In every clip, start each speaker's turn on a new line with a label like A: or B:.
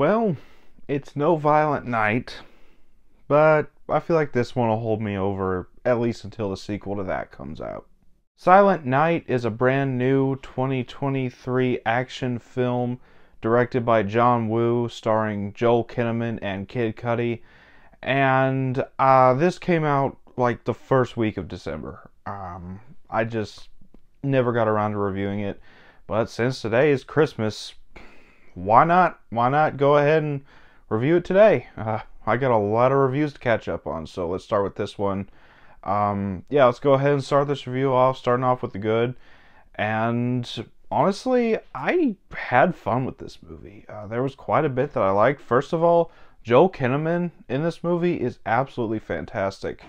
A: Well, it's no Violent Night, but I feel like this one will hold me over at least until the sequel to that comes out. Silent Night is a brand new 2023 action film directed by John Woo, starring Joel Kinnaman and Kid Cudi, and this came out like the first week of December. I just never got around to reviewing it, but since today is Christmas, why not? Why not go ahead and review it today? I got a lot of reviews to catch up on, so let's start with this one. Yeah, let's go ahead and start this review off, starting off with the good. And honestly, I had fun with this movie. There was quite a bit that I liked. First of all, Joel Kinnaman in this movie is absolutely fantastic.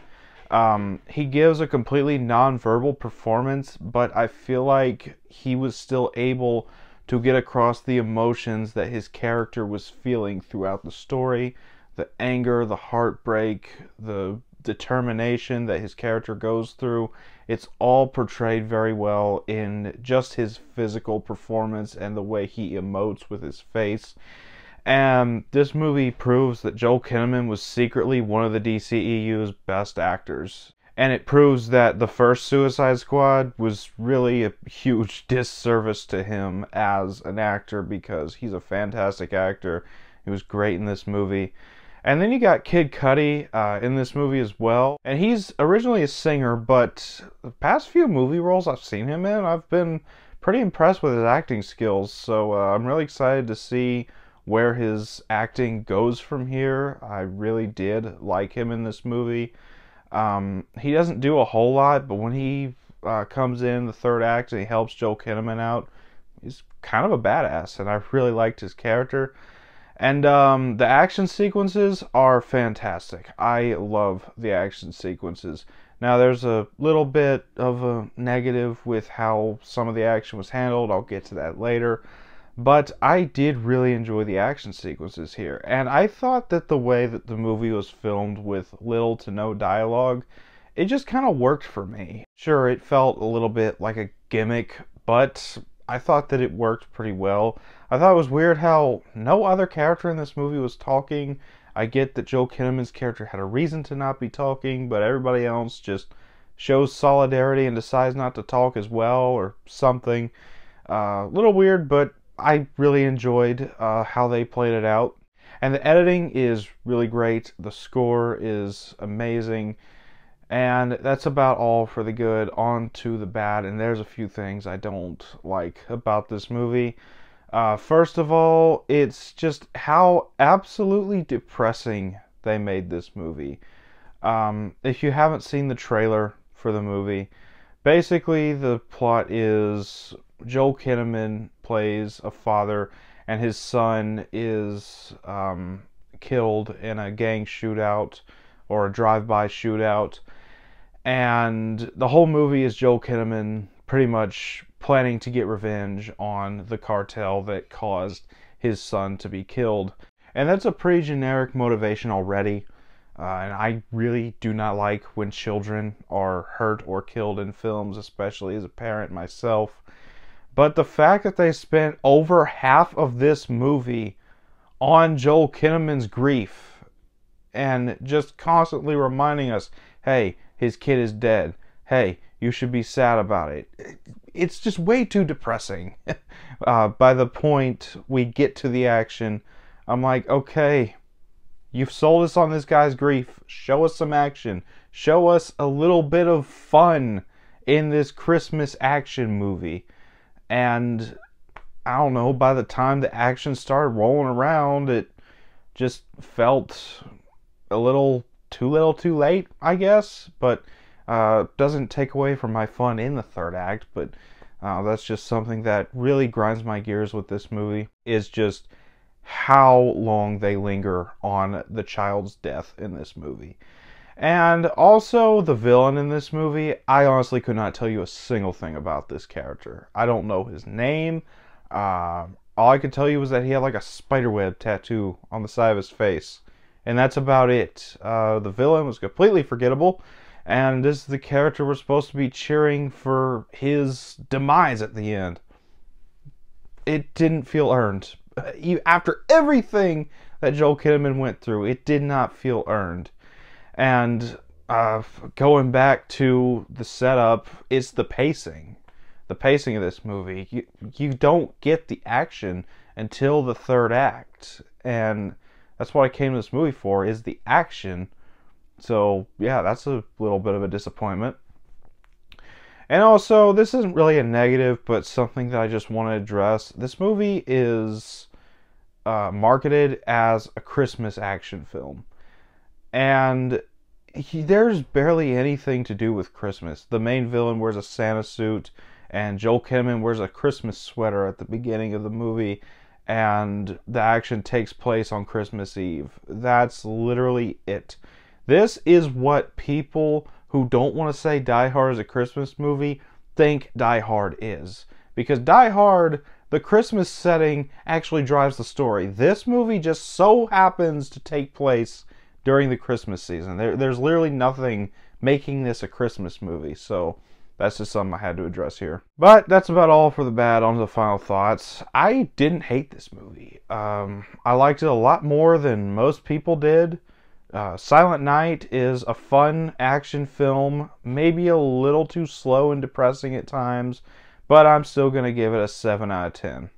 A: He gives a completely non-verbal performance, but I feel like he was still able to get across the emotions that his character was feeling throughout the story. The anger, the heartbreak, the determination that his character goes through. It's all portrayed very well in just his physical performance and the way he emotes with his face. And this movie proves that Joel Kinnaman was secretly one of the DCEU's best actors. And it proves that the first Suicide Squad was really a huge disservice to him as an actor, because he's a fantastic actor. He was great in this movie. And then you got Kid Cudi in this movie as well. And he's originally a singer, but the past few movie roles I've seen him in, I've been pretty impressed with his acting skills. So I'm really excited to see where his acting goes from here. I really did like him in this movie. He doesn't do a whole lot, but when he comes in the third act and he helps Joel Kinnaman out, he's kind of a badass, and I really liked his character. And the action sequences are fantastic. I love the action sequences. Now, there's a little bit of a negative with how some of the action was handled. I'll get to that later. But I did really enjoy the action sequences here. And I thought that the way that the movie was filmed with little to no dialogue, it just kind of worked for me. Sure, it felt a little bit like a gimmick, but I thought that it worked pretty well. I thought it was weird how no other character in this movie was talking. I get that Joel Kinnaman's character had a reason to not be talking, but everybody else just shows solidarity and decides not to talk as well or something. A little weird, but I really enjoyed how they played it out. And the editing is really great. The score is amazing. And that's about all for the good. On to the bad. And there's a few things I don't like about this movie. First of all, it's just how absolutely depressing they made this movie. If you haven't seen the trailer for the movie, basically the plot is Joel Kinnaman plays a father, and his son is killed in a gang shootout or a drive-by shootout. And the whole movie is Joel Kinnaman pretty much planning to get revenge on the cartel that caused his son to be killed. And that's a pretty generic motivation already. And I really do not like when children are hurt or killed in films, especially as a parent myself. But the fact that they spent over half of this movie on Joel Kinnaman's grief and just constantly reminding us, hey, his kid is dead. Hey, you should be sad about it. It's just way too depressing. By the point we get to the action, I'm like, okay, you've sold us on this guy's grief. Show us some action. Show us a little bit of fun in this Christmas action movie. And I don't know, by the time the action started rolling around, it just felt a little too late, I guess. But doesn't take away from my fun in the third act. But that's just something that really grinds my gears with this movie, is just how long they linger on the child's death in this movie. And also, the villain in this movie, I honestly could not tell you a single thing about this character. I don't know his name. All I could tell you was that he had like a spiderweb tattoo on the side of his face. And that's about it. The villain was completely forgettable. And this is the character we're supposed to be cheering for his demise at the end. It didn't feel earned. After everything that Joel Kinnaman went through, it did not feel earned. And going back to the setup, it's the pacing. The pacing of this movie. You don't get the action until the third act. And that's what I came to this movie for, is the action. So, yeah, that's a little bit of a disappointment. And also, this isn't really a negative, but something that I just want to address. This movie is marketed as a Christmas action film. And there's barely anything to do with Christmas. The main villain wears a Santa suit, and Joel Kinnaman wears a Christmas sweater at the beginning of the movie, and the action takes place on Christmas Eve. That's literally it. This is what people who don't want to say Die Hard is a Christmas movie think Die Hard is. Because Die Hard, the Christmas setting actually drives the story. This movie just so happens to take place during the Christmas season. There's literally nothing making this a Christmas movie, so that's just something I had to address here. But that's about all for the bad. On to the final thoughts. I didn't hate this movie. I liked it a lot more than most people did. Silent Night is a fun action film, maybe a little too slow and depressing at times, but I'm still going to give it a 7 out of 10.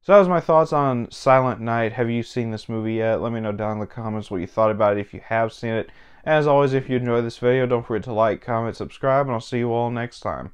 A: So that was my thoughts on Silent Night. Have you seen this movie yet? Let me know down in the comments what you thought about it if you have seen it. As always, if you enjoyed this video, don't forget to like, comment, subscribe, and I'll see you all next time.